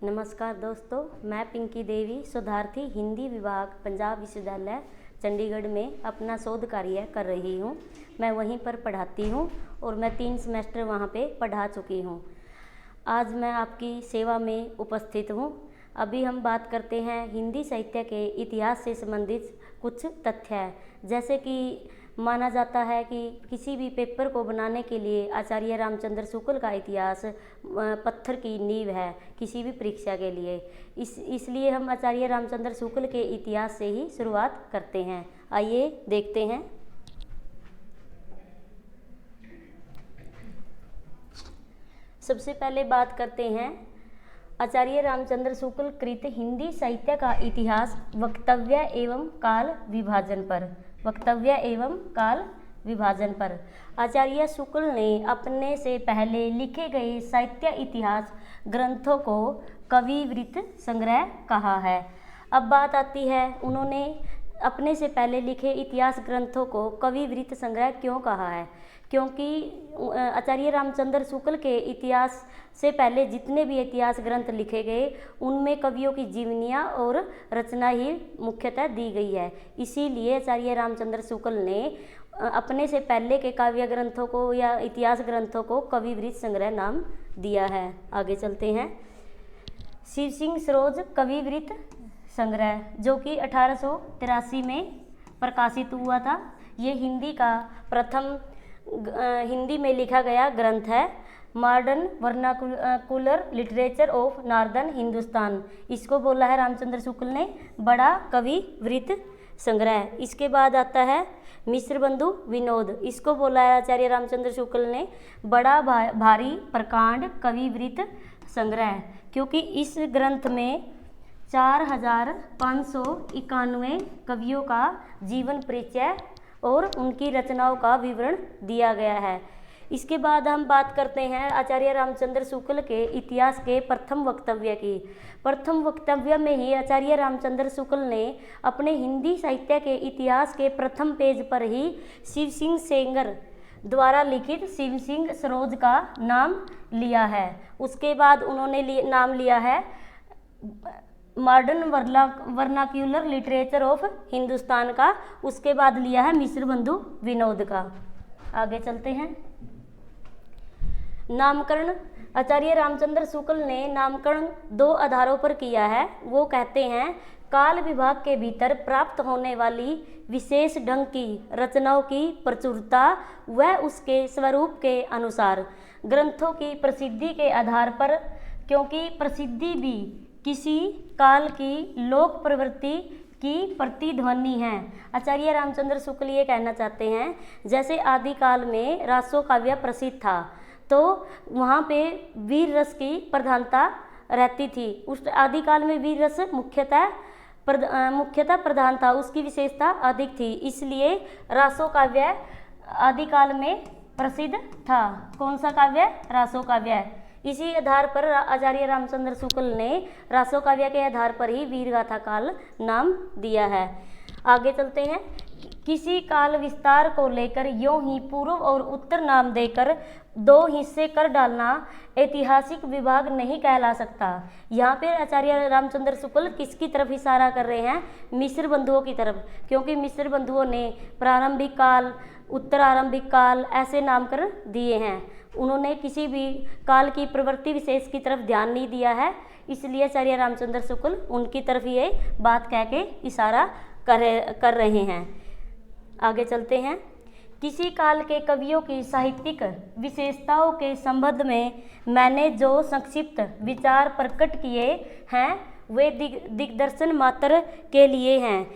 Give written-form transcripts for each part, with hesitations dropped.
नमस्कार दोस्तों, मैं पिंकी देवी शोधार्थी हिंदी विभाग पंजाब विश्वविद्यालय चंडीगढ़ में अपना शोध कार्य कर रही हूँ। मैं वहीं पर पढ़ाती हूँ और मैं 3 सेमेस्टर वहाँ पे पढ़ा चुकी हूँ। आज मैं आपकी सेवा में उपस्थित हूँ। अभी हम बात करते हैं हिंदी साहित्य के इतिहास से संबंधित कुछ तथ्य है। जैसे कि माना जाता है कि किसी भी पेपर को बनाने के लिए आचार्य रामचंद्र शुक्ल का इतिहास पत्थर की नींव है किसी भी परीक्षा के लिए। इसलिए हम आचार्य रामचंद्र शुक्ल के इतिहास से ही शुरुआत करते हैं। आइए देखते हैं। सबसे पहले बात करते हैं आचार्य रामचंद्र शुक्ल कृत हिंदी साहित्य का इतिहास वक्तव्य एवं काल विभाजन पर। वक्तव्य एवं काल विभाजन पर आचार्य शुक्ल ने अपने से पहले लिखे गए साहित्य इतिहास ग्रंथों को कविवृत्त संग्रह कहा है। अब बात आती है, उन्होंने अपने से पहले लिखे इतिहास ग्रंथों को कविवृत्त संग्रह क्यों कहा है? क्योंकि आचार्य रामचंद्र शुक्ल के इतिहास से पहले जितने भी इतिहास ग्रंथ लिखे गए उनमें कवियों की जीवनियाँ और रचना ही मुख्यतः दी गई है। इसीलिए आचार्य रामचंद्र शुक्ल ने अपने से पहले के काव्य ग्रंथों को या इतिहास ग्रंथों को कविवृत्त संग्रह नाम दिया है। आगे चलते हैं। शिव सिंह सरोज कविवृत्त संग्रह, जो कि 1883 में प्रकाशित हुआ था। ये हिंदी का प्रथम हिंदी में लिखा गया ग्रंथ है। Modern vernacular literature of northern Hindustan, इसको बोला है रामचंद्र शुक्ल ने बड़ा कविवृत्त संग्रह। इसके बाद आता है मिश्र बंधु विनोद, इसको बोला है आचार्य रामचंद्र शुक्ल ने बड़ा भारी प्रकांड कविवृत्त संग्रह, क्योंकि इस ग्रंथ में 4591 कवियों का जीवन परिचय और उनकी रचनाओं का विवरण दिया गया है। इसके बाद हम बात करते हैं आचार्य रामचंद्र शुक्ल के इतिहास के प्रथम वक्तव्य की। प्रथम वक्तव्य में ही आचार्य रामचंद्र शुक्ल ने अपने हिंदी साहित्य के इतिहास के प्रथम पेज पर ही शिव सिंह सेंगर द्वारा लिखित शिव सिंह सरोज का नाम लिया है। उसके बाद उन्होंने नाम लिया है modern vernacular literature of Hindustan का। उसके बाद लिया है मिश्र बंधु विनोद का। आगे चलते हैं। नामकरण आचार्य रामचंद्र शुक्ल ने नामकरण 2 आधारों पर किया है। वो कहते हैं काल विभाग के भीतर प्राप्त होने वाली विशेष ढंग की रचनाओं की प्रचुरता व उसके स्वरूप के अनुसार ग्रंथों की प्रसिद्धि के आधार पर, क्योंकि प्रसिद्धि भी किसी काल की लोक प्रवृत्ति की प्रतिध्वनि है। आचार्य रामचंद्र शुक्ल ये कहना चाहते हैं, जैसे आदिकाल में रासो काव्य प्रसिद्ध था तो वहाँ पे वीर रस की प्रधानता रहती थी। उस आदिकाल में वीर रस मुख्यतः प्रधान था, उसकी विशेषता अधिक थी। इसलिए रासो काव्य आदिकाल में प्रसिद्ध था। कौन सा काव्य? रासो काव्य। इसी आधार पर आचार्य रामचंद्र शुक्ल ने रासो काव्य के आधार पर ही वीरगाथा काल नाम दिया है। आगे चलते हैं। किसी काल विस्तार को लेकर यों ही पूर्व और उत्तर नाम देकर 2 हिस्से कर डालना ऐतिहासिक विभाग नहीं कहला सकता। यहाँ पे आचार्य रामचंद्र शुक्ल किसकी तरफ इशारा कर रहे हैं? मिश्र बंधुओं की तरफ, क्योंकि मिश्र बंधुओं ने प्रारंभिक काल, उत्तरारंभिक काल ऐसे नामकरण दिए हैं। उन्होंने किसी भी काल की प्रवृत्ति विशेष की तरफ ध्यान नहीं दिया है। इसलिए आचार्य रामचंद्र शुक्ल उनकी तरफ ये बात कह के इशारा कर रहे हैं। आगे चलते हैं। किसी काल के कवियों की साहित्यिक विशेषताओं के संबंध में मैंने जो संक्षिप्त विचार प्रकट किए हैं वे दिग्दर्शन मात्र के लिए हैं।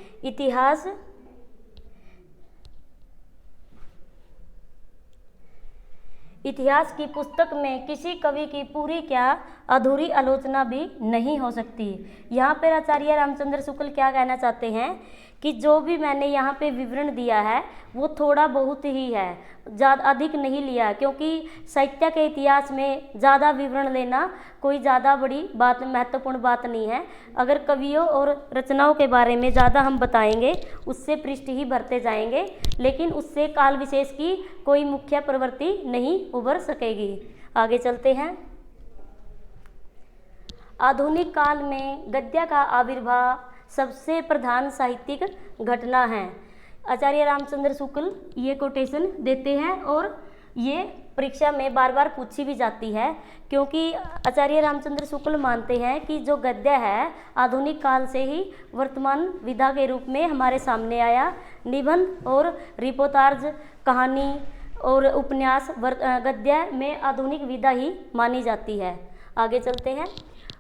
इतिहास की पुस्तक में किसी कवि की पूरी क्या अधूरी आलोचना भी नहीं हो सकती। यहाँ पर आचार्य रामचंद्र शुक्ल क्या कहना चाहते हैं कि जो भी मैंने यहाँ पे विवरण दिया है वो थोड़ा बहुत ही है, ज़्यादा अधिक नहीं लिया, क्योंकि साहित्य के इतिहास में ज़्यादा विवरण लेना कोई ज़्यादा बड़ी बात, महत्वपूर्ण बात नहीं है। अगर कवियों और रचनाओं के बारे में ज़्यादा हम बताएंगे उससे पृष्ठ ही भरते जाएंगे, लेकिन उससे काल विशेष की कोई मुख्य प्रवृत्ति नहीं उभर सकेगी। आगे चलते हैं। आधुनिक काल में गद्य का आविर्भाव सबसे प्रधान साहित्यिक घटना है। आचार्य रामचंद्र शुक्ल ये कोटेशन देते हैं और ये परीक्षा में बार बार पूछी भी जाती है, क्योंकि आचार्य रामचंद्र शुक्ल मानते हैं कि जो गद्य है आधुनिक काल से ही वर्तमान विधा के रूप में हमारे सामने आया। निबंध और रिपोर्टाज, कहानी और उपन्यास गद्य में आधुनिक विधा ही मानी जाती है। आगे चलते हैं।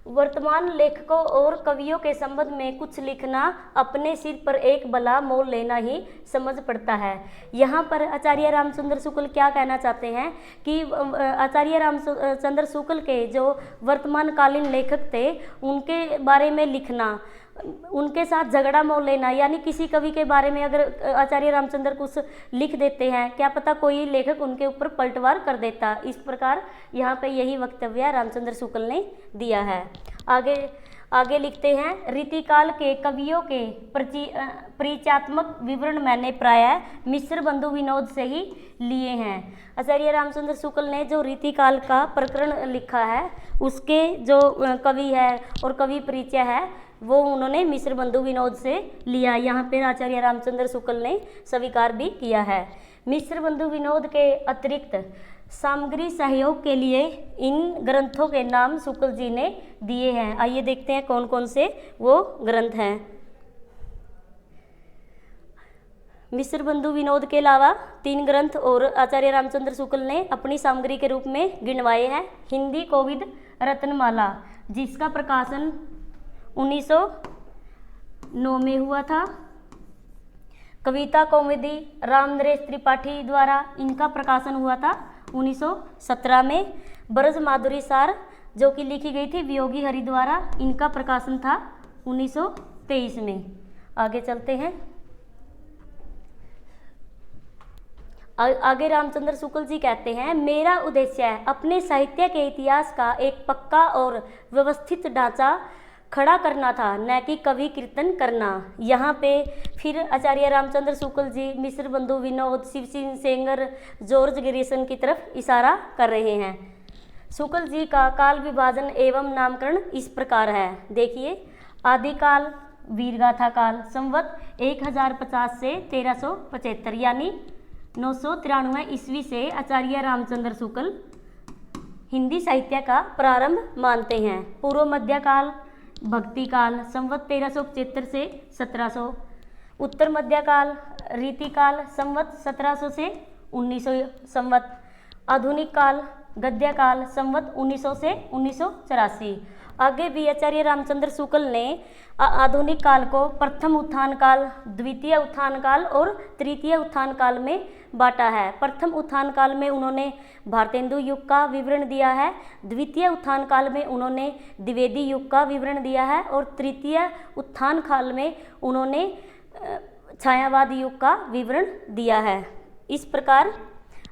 वर्तमान लेखकों और कवियों के संबंध में कुछ लिखना अपने सिर पर एक बला मोल लेना ही समझ पड़ता है। यहाँ पर आचार्य रामचंद्र शुक्ल क्या कहना चाहते हैं कि आचार्य रामचंद्र शुक्ल के जो वर्तमान कालीन लेखक थे उनके बारे में लिखना, उनके साथ झगड़ा मोल लेना, यानी किसी कवि के बारे में अगर आचार्य रामचंद्र कुछ लिख देते हैं, क्या पता कोई लेखक उनके ऊपर पलटवार कर देता। इस प्रकार यहाँ पे यही वक्तव्य रामचंद्र शुक्ल ने दिया है। आगे लिखते हैं, रीतिकाल के कवियों के परिचयात्मक विवरण मैंने प्रायः मिश्र बंधु विनोद से ही लिए हैं। आचार्य रामचंद्र शुक्ल ने जो रीतिकाल का प्रकरण लिखा है उसके जो कवि है और कवि परिचय है वो उन्होंने मिश्र बंधु विनोद से लिया। यहाँ पर आचार्य रामचंद्र शुक्ल ने स्वीकार भी किया है। मिश्र बंधु विनोद के अतिरिक्त सामग्री सहयोग के लिए इन ग्रंथों के नाम शुक्ल जी ने दिए हैं। आइए देखते हैं कौन कौन से वो ग्रंथ हैं। मिश्र बंधु विनोद के अलावा 3 ग्रंथ और आचार्य रामचंद्र शुक्ल ने अपनी सामग्री के रूप में गिनवाए हैं। हिंदी कोविद रत्नमाला, जिसका प्रकाशन 1909 में हुआ था। कविता कौमुदी रामनरेश त्रिपाठी द्वारा, इनका प्रकाशन हुआ था 1917 में। ब्रज माधुरी सार जो कि लिखी गई थी वियोगी हरि द्वारा, इनका प्रकाशन था 1923 में। आगे चलते हैं। आगे रामचंद्र शुक्ल जी कहते हैं, मेरा उद्देश्य अपने साहित्य के इतिहास का एक पक्का और व्यवस्थित ढांचा खड़ा करना था, न कि कवि कीर्तन करना। यहाँ पे फिर आचार्य रामचंद्र शुक्ल जी मिश्र बंधु विनोद, शिव सिंह सेंगर, जॉर्ज गिरिसन की तरफ इशारा कर रहे हैं। शुक्ल जी का काल विभाजन एवं नामकरण इस प्रकार है। देखिए, आदिकाल वीरगाथा काल संवत 1050 से 1375 यानी 993 ईस्वी से आचार्य रामचंद्र शुक्ल हिंदी साहित्य का प्रारंभ मानते हैं। पूर्व मध्यकाल भक्ति काल संवत 1375 से 1700, उत्तर मध्यकाल रीतिकाल संवत 1700 से 1900 संवत, आधुनिक काल गद्य काल संवत 1900 से 1984। आगे भी आचार्य रामचंद्र शुक्ल ने आधुनिक काल को प्रथम उत्थान काल, द्वितीय उत्थान काल और तृतीय उत्थान काल में बांटा है। प्रथम उत्थान काल में उन्होंने भारतेंदु युग का विवरण दिया है, द्वितीय उत्थान काल में उन्होंने द्विवेदी युग का विवरण दिया है और तृतीय उत्थान काल में उन्होंने छायावाद युग का विवरण दिया है। इस प्रकार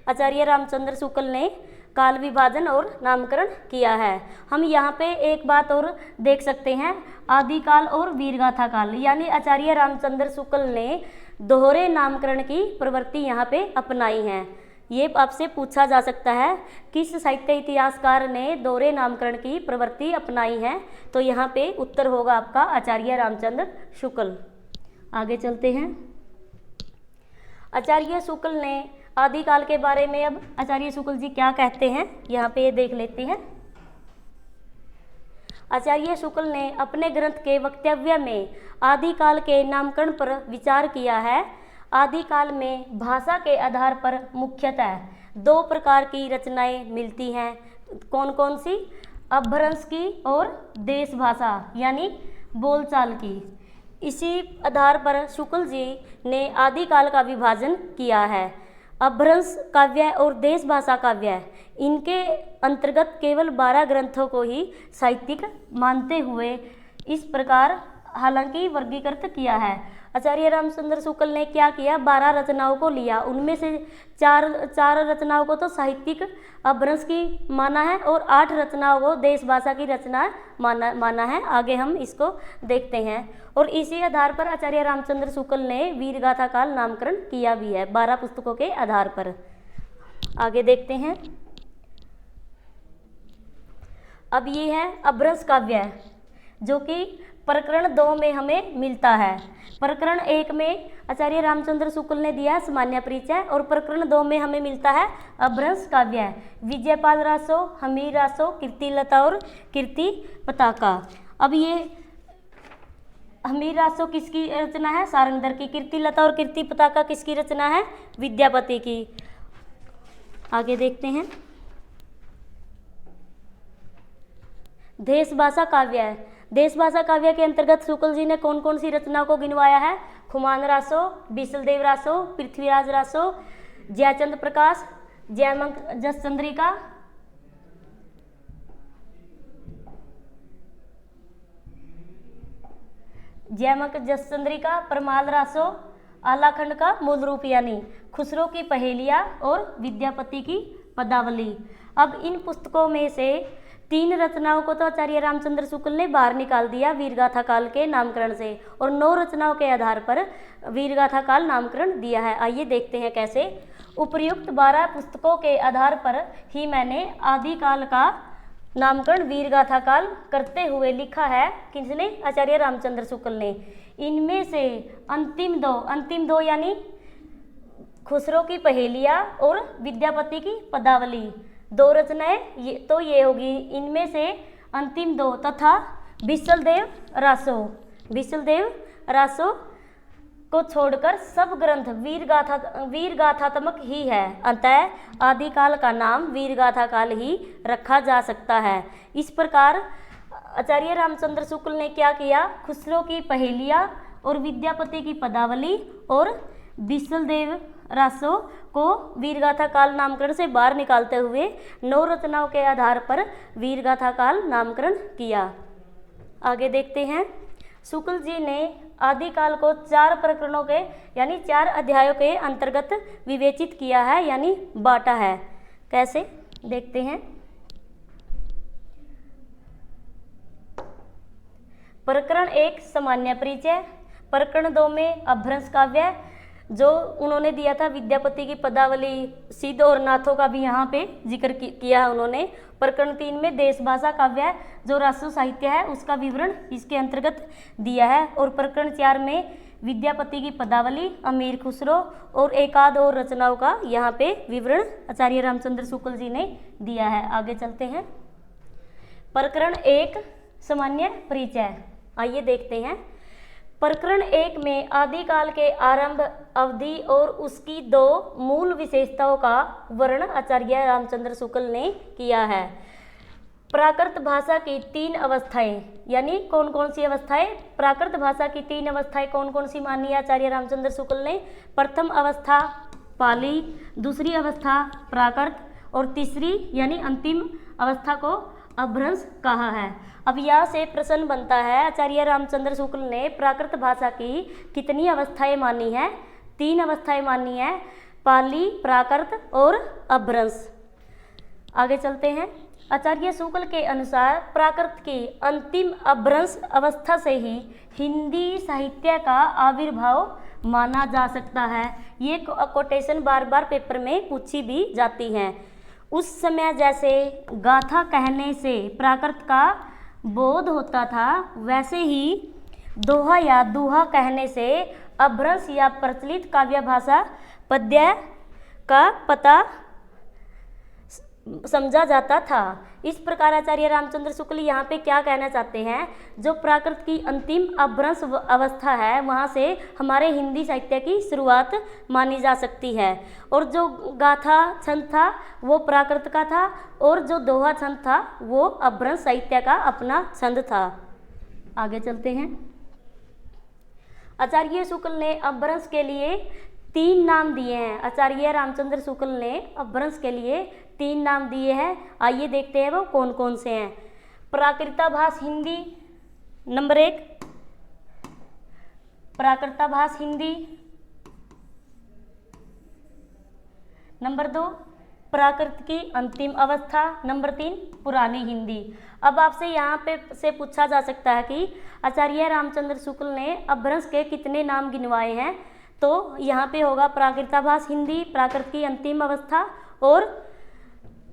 आचार्य रामचंद्र शुक्ल ने काल विभाजन और नामकरण किया है। हम यहाँ पे एक बात और देख सकते हैं, आदिकाल और वीरगाथा काल, यानी आचार्य रामचंद्र शुक्ल ने दोहरे नामकरण की प्रवृत्ति यहाँ पे अपनाई है। ये आपसे पूछा जा सकता है किस साहित्य इतिहासकार ने दोहरे नामकरण की प्रवृत्ति अपनाई है, तो यहाँ पे उत्तर होगा आपका आचार्य रामचंद्र शुक्ल। आगे चलते हैं। आचार्य शुक्ल ने आदिकाल के बारे में अब आचार्य शुक्ल जी क्या कहते हैं यहाँ पे देख लेते हैं। आचार्य शुक्ल ने अपने ग्रंथ के वक्तव्य में आदिकाल के नामकरण पर विचार किया है। आदिकाल में भाषा के आधार पर मुख्यतः 2 प्रकार की रचनाएं मिलती हैं। कौन कौन सी? अपभ्रंश की और देश भाषा यानी बोलचाल की। इसी आधार पर शुक्ल जी ने आदिकाल का विभाजन किया है। अपभ्रंश काव्य और देश भाषा काव्य, इनके अंतर्गत केवल 12 ग्रंथों को ही साहित्यिक मानते हुए इस प्रकार हालांकि वर्गीकृत किया है। आचार्य रामचंद्र शुक्ल ने क्या किया, 12 रचनाओं को लिया, उनमें से चार रचनाओं को तो साहित्यिक अपभ्रंश की माना है और 8 रचनाओं को देश भाषा की रचना माना है। आगे हम इसको देखते हैं। और इसी आधार पर आचार्य रामचंद्र शुक्ल ने वीरगाथा काल नामकरण किया भी है 12 पुस्तकों के आधार पर। आगे देखते हैं। अब ये है अभ्रंश काव्य, जो कि प्रकरण 2 में हमें मिलता है। प्रकरण 1 में आचार्य रामचंद्र शुक्ल ने दिया सामान्य परिचय, और प्रकरण 2 में हमें मिलता है अभ्रंश काव्य। विजयपाल रासो, हमीर रासो, कीर्तिलता और कीर्ति पताका। अब ये हमीर रासो किसकी रचना है? सारंगधर की। कीर्तिलता और कीर्ति पताका किसकी रचना है? विद्यापति की। आगे देखते हैं। देश भाषा काव्य। देश भाषा काव्य के अंतर्गत शुक्ल जी ने कौन कौन सी रचनाओं को गिनवाया है? खुमान रासो, बिसलदेव रासो, पृथ्वीराज रासो, जयचंद्र प्रकाश, जयमंक जस चंद्रिका, जयमंक जस चंद्रिका, परमाल रासो, आलाखंड का मूल रूप यानी खुसरो की पहेलियाँ और विद्यापति की पदावली। अब इन पुस्तकों में से 3 रचनाओं को तो आचार्य रामचंद्र शुक्ल ने बाहर निकाल दिया वीरगाथा काल के नामकरण से, और 9 रचनाओं के आधार पर वीरगाथा काल नामकरण दिया है। आइए देखते हैं कैसे। उपर्युक्त 12 पुस्तकों के आधार पर ही मैंने आदिकाल का नामकरण वीरगाथा काल करते हुए लिखा है। किसने? आचार्य रामचंद्र शुक्ल ने। इनमें से अंतिम दो यानी खुसरो की पहेलियाँ और विद्यापति की पदावली, 2 रचनाएं ये होगी। इनमें से अंतिम 2 तथा बिसलदेव रासो को छोड़कर सब ग्रंथ वीरगाथात्मक ही है। अतः आदिकाल का नाम वीरगाथा काल ही रखा जा सकता है। इस प्रकार आचार्य रामचंद्र शुक्ल ने क्या किया? खुसरो की पहेलियाँ और विद्यापति की पदावली और बिसलदेव रासो को वीरगाथा काल नामकरण से बाहर निकालते हुए 9 रचनाओं के आधार पर वीरगाथा काल नामकरण किया। आगे देखते हैं। शुक्ल जी ने आदिकाल को 4 प्रकरणों के यानी 4 अध्यायों के अंतर्गत विवेचित किया है यानी बांटा है। कैसे? देखते हैं। प्रकरण 1 सामान्य परिचय, प्रकरण 2 में अभ्रंश काव्य जो उन्होंने दिया था विद्यापति की पदावली, सिद्ध और नाथों का भी यहाँ पे जिक्र किया उन्होंने। प्रकरण 3 में देश भाषा काव्य जो राष्ट्र साहित्य है उसका विवरण इसके अंतर्गत दिया है, और प्रकरण 4 में विद्यापति की पदावली, अमीर खुसरो और एकाध और रचनाओं का यहाँ पे विवरण आचार्य रामचंद्र शुक्ल जी ने दिया है। आगे चलते हैं। प्रकरण 1 सामान्य परिचय, आइए देखते हैं। प्रकरण 1 में आदिकाल के आरंभ, अवधि और उसकी 2 मूल विशेषताओं का वर्णन आचार्य रामचंद्र शुक्ल ने किया है। प्राकृत भाषा की 3 अवस्थाएं, यानी कौन कौन सी अवस्थाएं? प्राकृत भाषा की 3 अवस्थाएं कौन कौन सी मानी है आचार्य रामचंद्र शुक्ल ने? प्रथम अवस्था पाली, दूसरी अवस्था प्राकृत और तीसरी यानी अंतिम अवस्था को अभ्रंश कहा है। अब यहाँ से प्रश्न बनता है, आचार्य रामचंद्र शुक्ल ने प्राकृत भाषा की कितनी अवस्थाएं मानी है? 3 अवस्थाएं मानी है, पाली, प्राकृत और अभ्रंश। आगे चलते हैं। आचार्य शुक्ल के अनुसार प्राकृत की अंतिम अभ्रंश अवस्था से ही हिंदी साहित्य का आविर्भाव माना जा सकता है। ये कोटेशन बार बार पेपर में पूछी भी जाती हैं। उस समय जैसे गाथा कहने से प्राकृत का बोध होता था, वैसे ही दोहा या दुहा कहने से अभ्रंश या प्रचलित काव्य भाषा पद्य का पता समझा जाता था। इस प्रकार आचार्य रामचंद्र शुक्ल यहाँ पे क्या कहना चाहते हैं? जो प्राकृत की अंतिम अभ्रंश अवस्था है वहाँ से हमारे हिंदी साहित्य की शुरुआत मानी जा सकती है, और जो गाथा छंद था वो प्राकृत का था, और जो दोहा छंद था वो अभ्रंश साहित्य का अपना छंद था। आगे चलते हैं। आचार्य शुक्ल ने अभ्रंश के लिए 3 नाम दिए हैं। आचार्य रामचंद्र शुक्ल ने अभ्रंश के लिए 3 नाम दिए हैं। आइए देखते हैं वो कौन कौन से हैं। प्राकृताभास हिंदी नंबर 1, प्राकृताभास हिंदी नंबर 2, प्राकृत की अंतिम अवस्था नंबर 3, पुरानी हिंदी। अब आपसे यहाँ पे से पूछा जा सकता है कि आचार्य रामचंद्र शुक्ल ने अभ्रंश के कितने नाम गिनवाए हैं? तो यहाँ पे होगा प्राकृताभास हिंदी, प्राकृत की अंतिम अवस्था और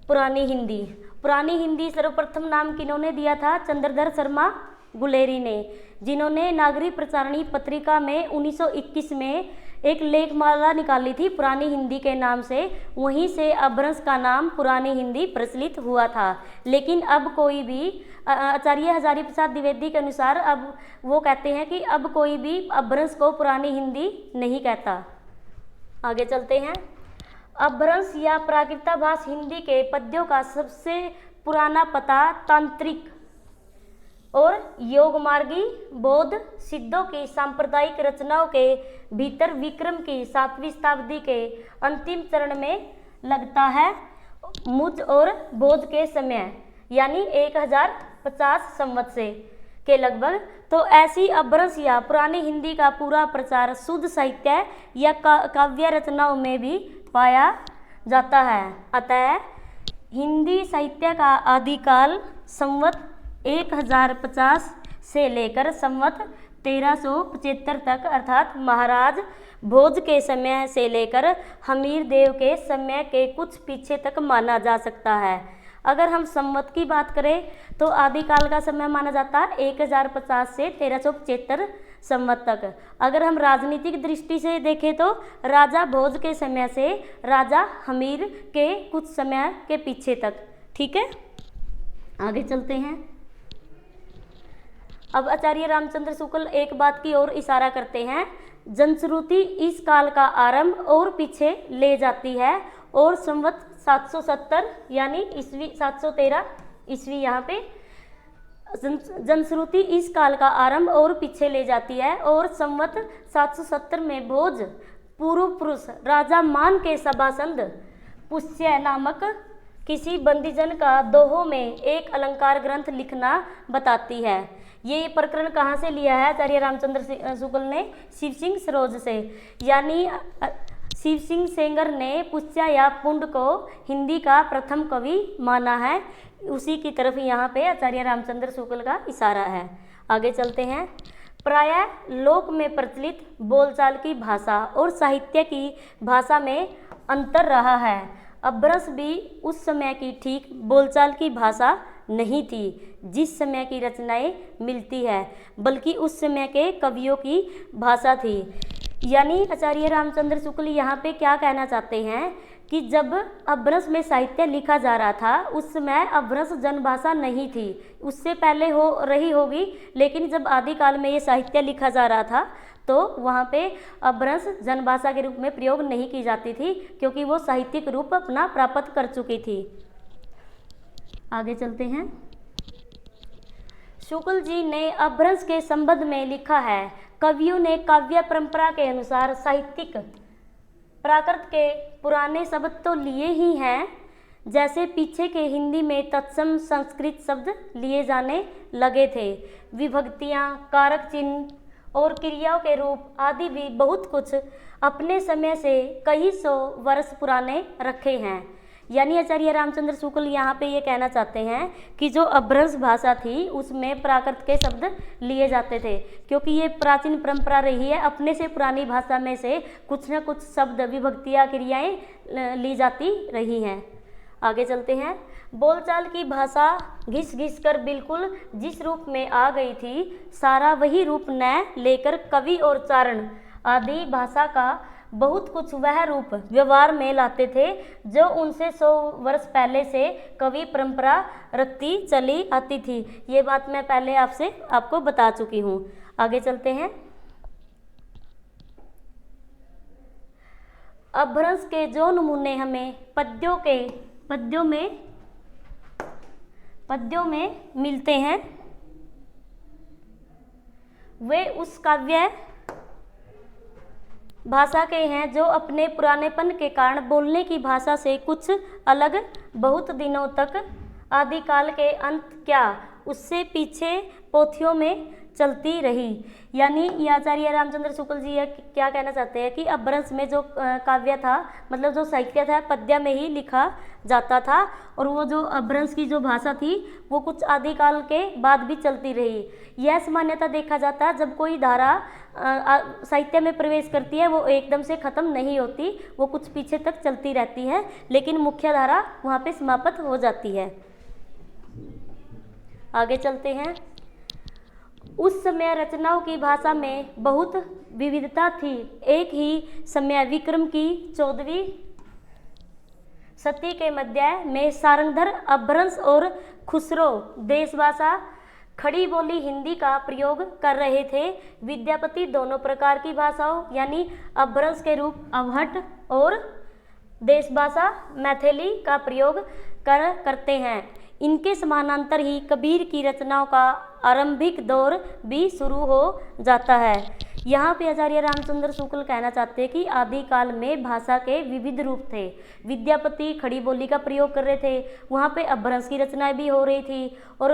पुरानी हिंदी। पुरानी हिंदी सर्वप्रथम नाम किन्होंने दिया था? चंद्रधर शर्मा गुलेरी ने, जिन्होंने नागरिक प्रचारणी पत्रिका में 1921 में एक लेखमाला निकाली थी पुरानी हिंदी के नाम से। वहीं से अपभ्रंश का नाम पुरानी हिंदी प्रचलित हुआ था। लेकिन अब कोई भी आचार्य हजारी प्रसाद द्विवेदी के अनुसार अब वो कहते हैं कि अब कोई भी अपभ्रंश को पुरानी हिंदी नहीं कहता। आगे चलते हैं। अपभ्रंश या प्राकृताभास हिंदी के पद्यों का सबसे पुराना पता तांत्रिक और योगमार्गी बौद्ध सिद्धों की सांप्रदायिक रचनाओं के भीतर विक्रम की 7वीं शताब्दी के अंतिम चरण में लगता है, मुझ और बौद्ध के समय यानी 1050 संवत से के लगभग। तो ऐसी अपभ्रंश या पुरानी हिंदी का पूरा प्रचार शुद्ध साहित्य या काव्य रचनाओं में भी पाया जाता है। अतः हिंदी साहित्य का आदिकाल संवत 1050 से लेकर संवत 1375 तक अर्थात महाराज भोज के समय से लेकर हमीर देव के समय के कुछ पीछे तक माना जा सकता है। अगर हम संवत की बात करें तो आदिकाल का समय माना जाता है 1050 से 1375 संवत तक। अगर हम राजनीतिक दृष्टि से देखें तो राजा भोज के समय से राजा हमीर के कुछ समय के पीछे तक। ठीक है, आगे चलते हैं। अब आचार्य रामचंद्र शुक्ल एक बात की ओर इशारा करते हैं। जनश्रुति इस काल का आरंभ और पीछे ले जाती है और संवत 770 यानी ईस्वी 713 ईस्वी यहाँ पे जनश्रुति इस काल का आरंभ और पीछे ले जाती है और संवत 770 में भोज पूर्व पुरुष राजा मान के सभासंद पुष्य नामक किसी बंदीजन का दोहों में एक अलंकार ग्रंथ लिखना बताती है। ये प्रकरण कहाँ से लिया है आचार्य रामचंद्र शुक्ल ने? शिव सिंह सरोज से, यानी शिव सिंह सेंगर ने पुष्या या पुंड को हिंदी का प्रथम कवि माना है। उसी की तरफ यहाँ पे आचार्य रामचंद्र शुक्ल का इशारा है। आगे चलते हैं। प्रायः लोक में प्रचलित बोलचाल की भाषा और साहित्य की भाषा में अंतर रहा है। अपभ्रंश भी उस समय की ठीक बोलचाल की भाषा नहीं थी जिस समय की रचनाएं मिलती है, बल्कि उस समय के कवियों की भाषा थी। यानी आचार्य रामचंद्र शुक्ल यहाँ पे क्या कहना चाहते हैं कि जब अपभ्रंश में साहित्य लिखा जा रहा था उस समय अपभ्रंश जनभाषा नहीं थी, उससे पहले हो रही होगी, लेकिन जब आदिकाल में ये साहित्य लिखा जा रहा था तो वहाँ पे अपभ्रंश जनभाषा के रूप में प्रयोग नहीं की जाती थी, क्योंकि वो साहित्यिक रूप अपना प्राप्त कर चुकी थी। आगे चलते हैं। शुक्ल जी ने अपभ्रंश के संबंध में लिखा है, कवियों ने काव्य परंपरा के अनुसार साहित्यिक प्राकृत के पुराने शब्द तो लिए ही हैं, जैसे पीछे के हिंदी में तत्सम संस्कृत शब्द लिए जाने लगे थे। विभक्तियाँ, कारक चिन्ह और क्रियाओं के रूप आदि भी बहुत कुछ अपने समय से कई सौ वर्ष पुराने रखे हैं। यानी आचार्य रामचंद्र शुक्ल यहाँ पे ये कहना चाहते हैं कि जो अपभ्रंश भाषा थी उसमें प्राकृत के शब्द लिए जाते थे, क्योंकि ये प्राचीन परंपरा रही है। अपने से पुरानी भाषा में से कुछ न कुछ शब्द, विभक्तियाँ, क्रियाएं ली जाती रही हैं। आगे चलते हैं। बोलचाल की भाषा घिस घिस कर बिल्कुल जिस रूप में आ गई थी, सारा वही रूप न लेकर कवि और चारण आदि भाषा का बहुत कुछ वह रूप व्यवहार में लाते थे जो उनसे 100 वर्ष पहले से कवि परंपरा रखती चली आती थी। ये बात मैं पहले आपको बता चुकी हूँ। आगे चलते हैं। अपभ्रंश के जो नमूने हमें पद्यों में मिलते हैं वे उस काव्य भाषा के हैं जो अपने पुरानेपन के कारण बोलने की भाषा से कुछ अलग बहुत दिनों तक आदिकाल के अंत क्या उससे पीछे पोथियों में चलती रही। यानी आचार्य रामचंद्र शुक्ल जी क्या कहना चाहते हैं कि अपभ्रंश में जो काव्य था, मतलब जो साहित्य था, पद्य में ही लिखा जाता था और वो जो अपभ्रंश की जो भाषा थी वो कुछ आदिकाल के बाद भी चलती रही। यह सामान्यतः देखा जाता है जब कोई धारा साहित्य में प्रवेश करती है वो एकदम से ख़त्म नहीं होती, वो कुछ पीछे तक चलती रहती है, लेकिन मुख्य धारा वहाँ पे समाप्त हो जाती है। आगे चलते हैं। उस समय रचनाओं की भाषा में बहुत विविधता थी। एक ही समय विक्रम की 14वीं सदी के मध्य में सारंगधर, अपभ्रंश और खुसरो देश भाषा खड़ी बोली हिंदी का प्रयोग कर रहे थे। विद्यापति दोनों प्रकार की भाषाओं यानी अपभ्रंश के रूप अवहट और देश भाषा मैथिली का प्रयोग करते हैं। इनके समानांतर ही कबीर की रचनाओं का आरंभिक दौर भी शुरू हो जाता है। यहाँ पे आचार्य रामचंद्र शुक्ल कहना चाहते हैं कि आदिकाल में भाषा के विविध रूप थे। विद्यापति खड़ी बोली का प्रयोग कर रहे थे, वहाँ पे अपभ्रंश की रचनाएं भी हो रही थी, और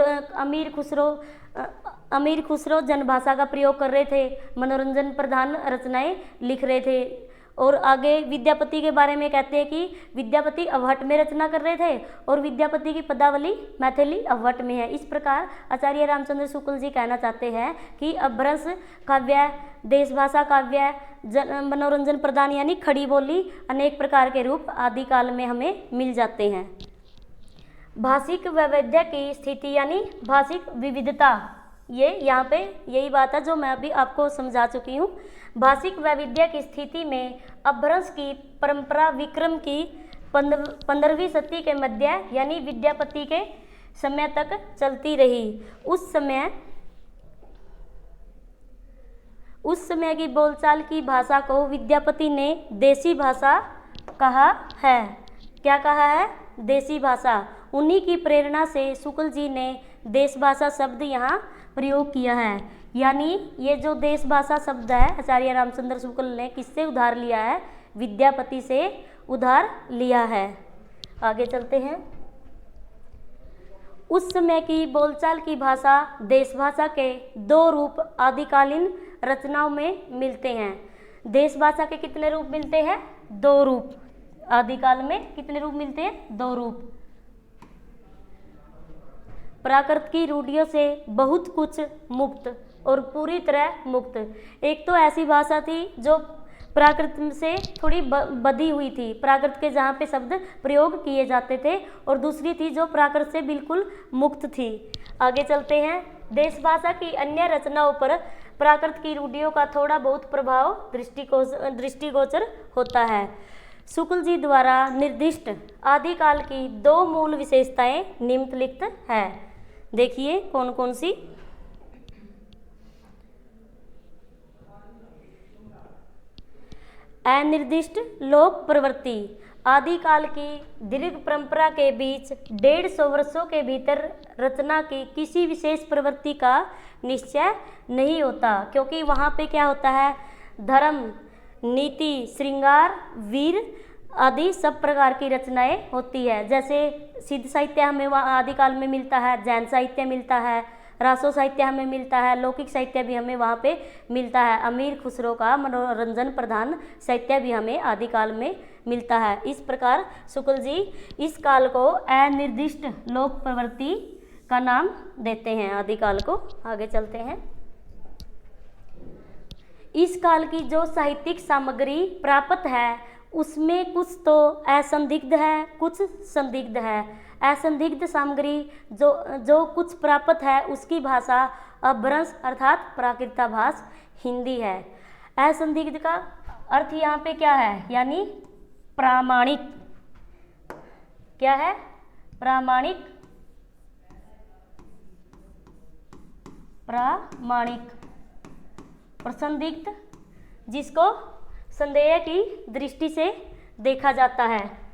अमीर खुसरो जनभाषा का प्रयोग कर रहे थे, मनोरंजन प्रधान रचनाएं लिख रहे थे। और आगे विद्यापति के बारे में कहते हैं कि विद्यापति अवहट में रचना कर रहे थे और विद्यापति की पदावली मैथिली अवहट में है। इस प्रकार आचार्य रामचंद्र शुक्ल जी कहना चाहते हैं कि अपभ्रंश काव्य, देश भाषा काव्य, मनोरंजन प्रदान यानी खड़ी बोली अनेक प्रकार के रूप आदिकाल में हमें मिल जाते हैं। भाषिक वैविध्य की स्थिति यानी भाषिक विविधता, ये यहाँ पे यही बात है जो मैं अभी आपको समझा चुकी हूँ। भाषिक वैविध्य की स्थिति में अपभ्रंश की परंपरा विक्रम की 15वीं सदी के मध्य यानी विद्यापति के समय तक चलती रही। उस समय की बोलचाल की भाषा को विद्यापति ने देसी भाषा कहा है। क्या कहा है? देसी भाषा। उन्हीं की प्रेरणा से शुक्ल जी ने देश भाषा शब्द यहाँ प्रयोग किया है। यानी ये जो देश भाषा शब्द है आचार्य रामचंद्र शुक्ल ने किससे उधार लिया है? विद्यापति से उधार लिया है। आगे चलते हैं। उस समय की बोलचाल की भाषा देश भाषा के दो रूप आदिकालीन रचनाओं में मिलते हैं। देश भाषा के कितने रूप मिलते हैं? दो रूप। आदिकाल में कितने रूप मिलते हैं? दो रूप। प्राकृत की रूढ़ियों से बहुत कुछ मुक्त और पूरी तरह मुक्त। एक तो ऐसी भाषा थी जो प्राकृत से थोड़ी बधी हुई थी, प्राकृत के जहाँ पे शब्द प्रयोग किए जाते थे, और दूसरी थी जो प्राकृत से बिल्कुल मुक्त थी। आगे चलते हैं। देश भाषा की अन्य रचनाओं पर प्राकृत की रूढ़ियों का थोड़ा बहुत प्रभाव दृष्टिगोचर होता है। शुक्ल जी द्वारा निर्दिष्ट आदिकाल की दो मूल विशेषताएं निम्नलिखित है। देखिए कौन कौन सी। अनिर्दिष्ट लोक प्रवृत्ति। आदिकाल की दीर्घ परंपरा के बीच 150 वर्षों के भीतर रचना की किसी विशेष प्रवृत्ति का निश्चय नहीं होता, क्योंकि वहाँ पे क्या होता है? धर्म, नीति, श्रृंगार, वीर आदि सब प्रकार की रचनाएं होती है। जैसे सिद्ध साहित्य हमें वहाँ आदिकाल में मिलता है, जैन साहित्य मिलता है, रासो साहित्य हमें मिलता है, लौकिक साहित्य भी हमें वहाँ पे मिलता है। अमीर खुसरो का मनोरंजन प्रधान साहित्य भी हमें आदिकाल में मिलता है। इस प्रकार शुक्ल जी इस काल को अनिर्दिष्ट लोक प्रवृत्ति का नाम देते हैं, आदिकाल को। आगे चलते हैं। इस काल की जो साहित्यिक सामग्री प्राप्त है उसमें कुछ तो असंदिग्ध है, कुछ संदिग्ध है। असंदिग्ध सामग्री जो कुछ प्राप्त है उसकी भाषा अपभ्रंश अर्थात प्राकृतभाष हिंदी है। असंदिग्ध का अर्थ यहाँ पे क्या है? यानी प्रामाणिक। क्या है? प्रामाणिक। प्रामाणिक। और संदिग्ध जिसको संदेह की दृष्टि से देखा जाता है।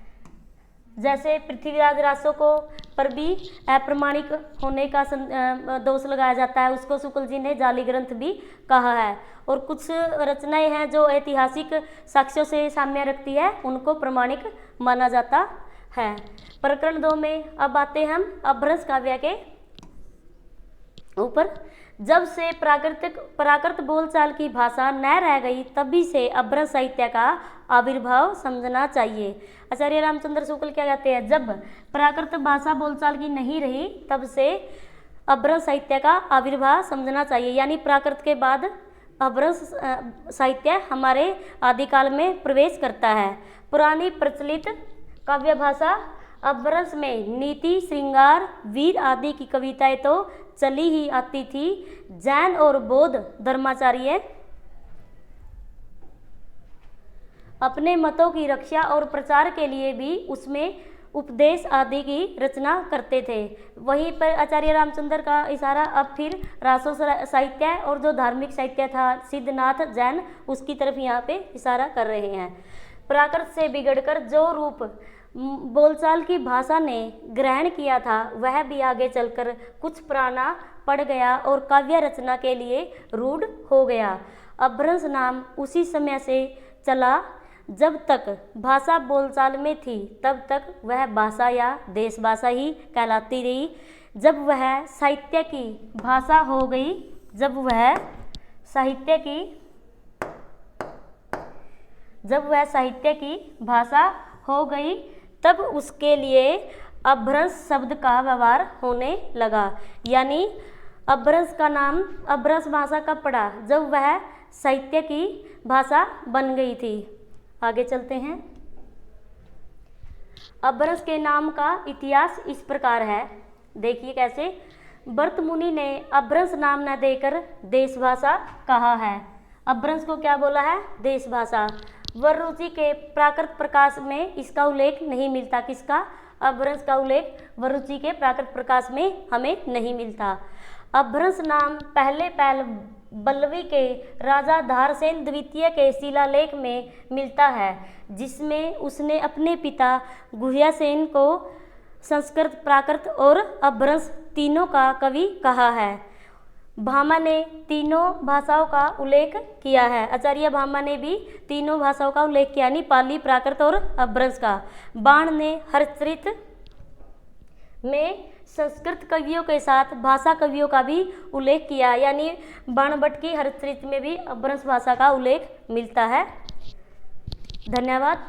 जैसे पृथ्वीराज रासो को पर भी अप्रमाणिक होने का दोष लगाया जाता है, उसको शुक्ल जी ने जाली ग्रंथ भी कहा है। और कुछ रचनाएं हैं जो ऐतिहासिक साक्ष्यों से साम्य रखती है, उनको प्रमाणिक माना जाता है। प्रकरण 2 में अब आते हैं हम अपभ्रंश काव्य के ऊपर। जब से प्राकृत बोलचाल की भाषा न रह गई तभी से अपभ्रंश साहित्य का आविर्भाव समझना चाहिए। आचार्य रामचंद्र शुक्ल क्या कहते हैं? जब प्राकृत भाषा बोलचाल की नहीं रही तब से अपभ्रंश साहित्य का आविर्भाव समझना चाहिए। यानी प्राकृत के बाद अपभ्रंश साहित्य हमारे आदिकाल में प्रवेश करता है। पुरानी प्रचलित काव्य भाषा अपभ्रंश में नीति, श्रृंगार, वीर आदि की कविताएं तो चली ही आती थी। जैन और बौद्ध धर्माचार्य अपने मतों की रक्षा और प्रचार के लिए भी उसमें उपदेश आदि की रचना करते थे। वहीं पर आचार्य रामचंद्र का इशारा अब फिर रासो साहित्य और जो धार्मिक साहित्य था सिद्धनाथ जैन, उसकी तरफ यहाँ पे इशारा कर रहे हैं। प्राकृत से बिगड़कर जो रूप बोलचाल की भाषा ने ग्रहण किया था वह भी आगे चलकर कुछ पुराना पड़ गया और काव्य रचना के लिए रूढ़ हो गया। अपभ्रंश नाम उसी समय से चला जब तक भाषा बोलचाल में थी, तब तक वह भाषा या देश भाषा ही कहलाती रही। जब वह साहित्य की भाषा हो गई, जब वह साहित्य की भाषा हो गई, तब उसके लिए अपभ्रंश शब्द का व्यवहार होने लगा। यानी अपभ्रंश का नाम अपभ्रंश भाषा कब पड़ा? जब वह साहित्य की भाषा बन गई थी। आगे चलते हैं। अपभ्रंश के नाम का इतिहास इस प्रकार है, देखिए कैसे। भरत मुनि ने अपभ्रंश नाम न देकर देश भाषा कहा है। अपभ्रंश को क्या बोला है? देश भाषा। वररुचि के प्राकृत प्रकाश में इसका उल्लेख नहीं मिलता। किसका? अपभ्रंश का उल्लेख वररुचि के प्राकृत प्रकाश में हमें नहीं मिलता। अपभ्रंश नाम पहले बल्लवी के राजा धारसेन द्वितीय के शिलालेख में मिलता है, जिसमें उसने अपने पिता गुह्यसेन को संस्कृत, प्राकृत और अपभ्रंश तीनों का कवि कहा है। भामा ने तीनों भाषाओं का उल्लेख किया है। आचार्य भामा ने भी तीनों भाषाओं का उल्लेख किया, यानी पाली, प्राकृत और अपभ्रंश का। बाण ने हरचरित में संस्कृत कवियों के साथ भाषा कवियों का भी उल्लेख किया, यानी बाणभट्ट की हरचरित में भी अपभ्रंश भाषा का उल्लेख मिलता है। धन्यवाद।